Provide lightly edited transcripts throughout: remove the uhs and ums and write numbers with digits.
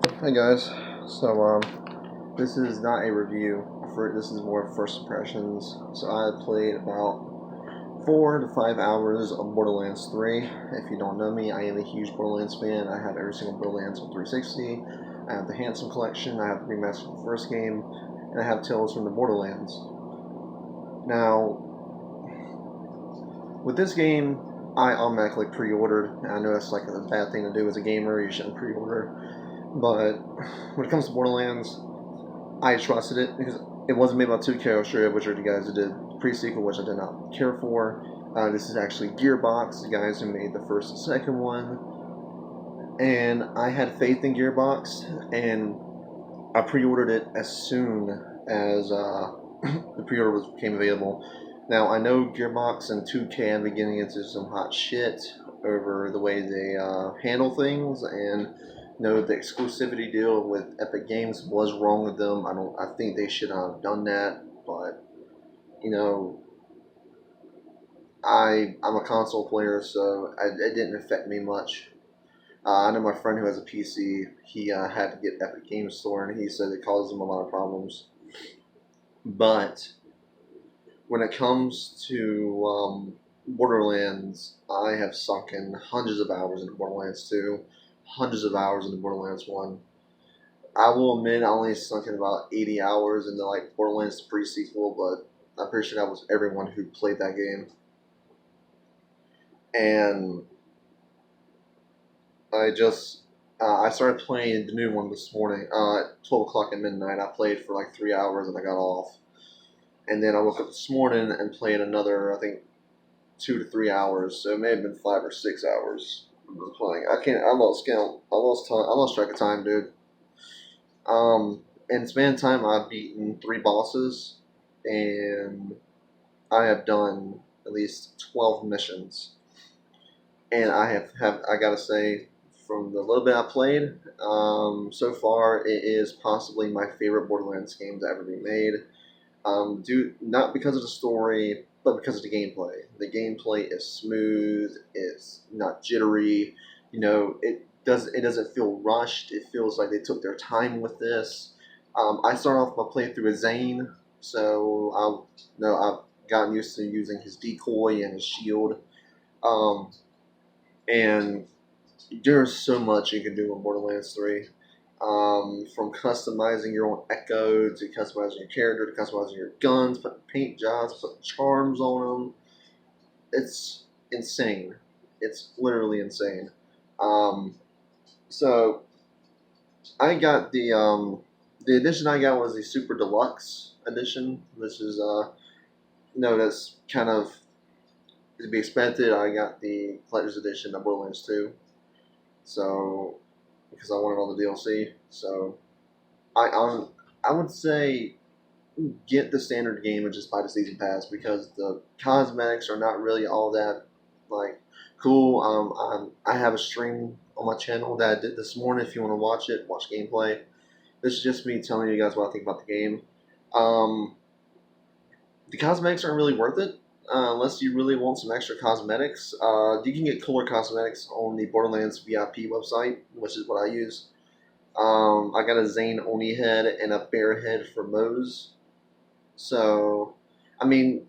Hey guys, so this is not a review. This is more first impressions. So I played about 4 to 5 hours of Borderlands 3. If you don't know me, I am a huge Borderlands fan. I have every single Borderlands on 360. I have the Handsome Collection. I have the remastered of the first game, and I have Tales from the Borderlands. Now, with this game, I automatically pre-ordered. I know that's like a bad thing to do as a gamer. You shouldn't pre-order. But when it comes to Borderlands, I trusted it because it wasn't made by 2K Australia, which are the guys who did the pre-sequel, which I did not care for. This is actually Gearbox, the guys who made the first and second one. And I had faith in Gearbox, and I pre-ordered it as soon as the pre-order became available. Now, I know Gearbox and 2K have been getting into some hot shit over the way they handle things, and know the exclusivity deal with Epic Games was wrong with them. I think they should have done that, but you know, I'm a console player, so it didn't affect me much. I know my friend who has a PC. He had to get Epic Games Store, and he said it caused him a lot of problems. But when it comes to Borderlands, I have sunk in hundreds of hours into Borderlands 2, hundreds of hours into Borderlands 1. I will admit I only sunk in about 80 hours into like Borderlands pre-sequel, but I'm pretty sure that was everyone who played that game. And I started playing the new one this morning at 12 o'clock at midnight. I played for like 3 hours and I got off. And then I woke up this morning and played another, I think, 2 to 3 hours. So it may have been 5 or 6 hours of playing. I lost count. I lost time. I lost track of time, dude. In span of time, I've beaten 3 bosses, and I have done at least 12 missions. And I gotta say, from the little bit I played, so far, it is possibly my favorite Borderlands game to ever be made. Not because of the story, but because of the gameplay. The gameplay is smooth. It's not jittery. It doesn't feel rushed. It feels like they took their time with this. I start off my playthrough with Zane, so I've gotten used to using his decoy and his shield. Um, and there's so much you can do in Borderlands 3. From customizing your own echo to customizing your character to customizing your guns, putting paint jobs, putting charms on them. It's insane. It's literally insane. Um, so I got the edition I got was the Super Deluxe edition. This is that's kind of to be expected. I got the collector's edition of Borderlands 2. So because I wanted all the DLC. So I um, I would say get the standard game and just buy the season pass because the cosmetics are not really all that like cool. I have a stream on my channel that I did this morning. If you want to watch it, watch gameplay. This is just me telling you guys what I think about the game. Um, the cosmetics aren't really worth it unless you really want some extra cosmetics. You can get cooler cosmetics on the Borderlands VIP website, which is what I use. I got a Zane Oni head and a bear head for Moze. So, I mean,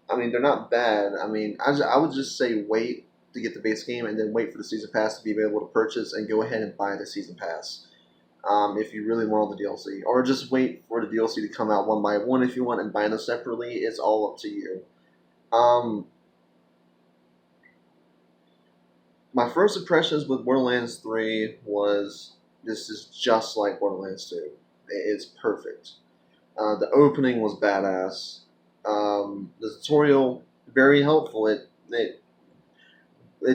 they're not bad. I would just say wait to get the base game and then wait for the season pass to be available to purchase and go ahead and buy the season pass. If you really want all the DLC, or just wait for the DLC to come out one by one if you want and buy them separately. It's all up to you. Um, my first impressions with Borderlands 3 was this is just like Borderlands 2. It's perfect. The opening was badass. The tutorial very helpful. It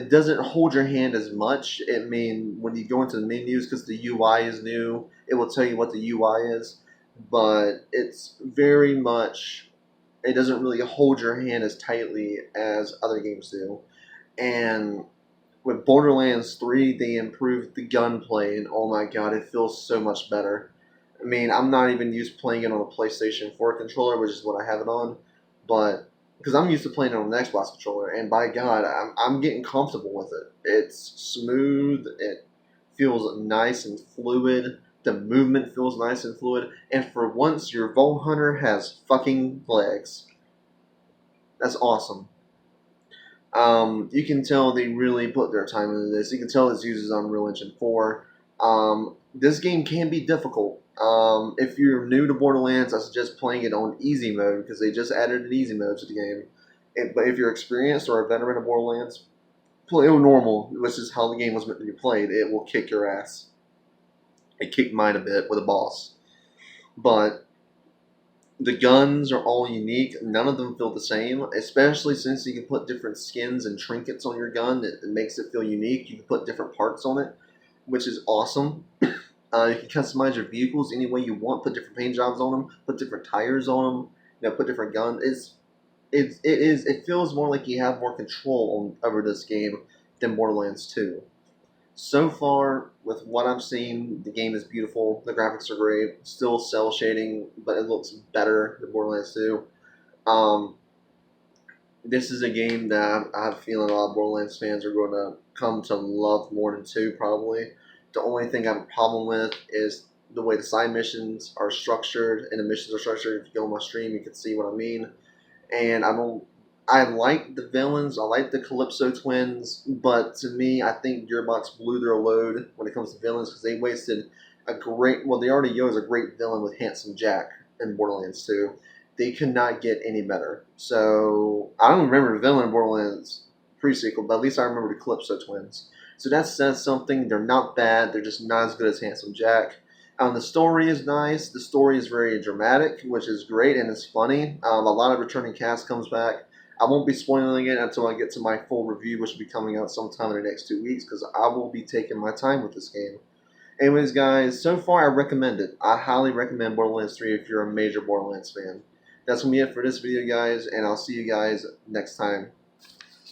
doesn't hold your hand as much. When you go into the menus, because the UI is new, it will tell you what the UI is, but it's very much. It doesn't really hold your hand as tightly as other games do, and with Borderlands 3, they improved the gunplay, and oh my god, it feels so much better. I'm not even used to playing it on a PlayStation 4 controller, which is what I have it on, but because I'm used to playing it on an Xbox controller, and by God, I'm getting comfortable with it. It's smooth. It feels nice and fluid. The movement feels nice and fluid. And for once, your Vault Hunter has fucking legs. That's awesome. You can tell they really put their time into this. You can tell this uses Unreal Engine 4. This game can be difficult. If you're new to Borderlands, I suggest playing it on easy mode because they just added an easy mode to the game. But if you're experienced or a veteran of Borderlands, play on normal, which is how the game was meant to be played. It will kick your ass. It kicked mine a bit with a boss. But the guns are all unique. None of them feel the same, especially since you can put different skins and trinkets on your gun. It makes it feel unique. You can put different parts on it, which is awesome. You can customize your vehicles any way you want. Put different paint jobs on them. Put different tires on them. Put different guns. It feels more like you have more control over this game than Borderlands 2. So far, with what I've seen, the game is beautiful. The graphics are great. Still cell shading, but it looks better than Borderlands 2. This is a game that I have a feeling a lot of Borderlands fans are going to come to love more than 2, probably. The only thing I have a problem with is the way the side missions are structured, and the missions are structured. If you go on my stream, you can see what I mean. And I like the villains. I like the Calypso twins, but to me, I think Gearbox blew their load when it comes to villains because they wasted a great. Well, they already used a great villain with Handsome Jack in Borderlands 2. They could not get any better. So I don't remember the villain in Borderlands pre-sequel, but at least I remember the Calypso twins. So that says something. They're not bad. They're just not as good as Handsome Jack. The story is nice. The story is very dramatic, which is great, and it's funny. A lot of returning cast comes back. I won't be spoiling it until I get to my full review, which will be coming out sometime in the next 2 weeks, because I will be taking my time with this game. Anyways, guys, so far I recommend it. I highly recommend Borderlands 3 if you're a major Borderlands fan. That's going to be it for this video, guys, and I'll see you guys next time.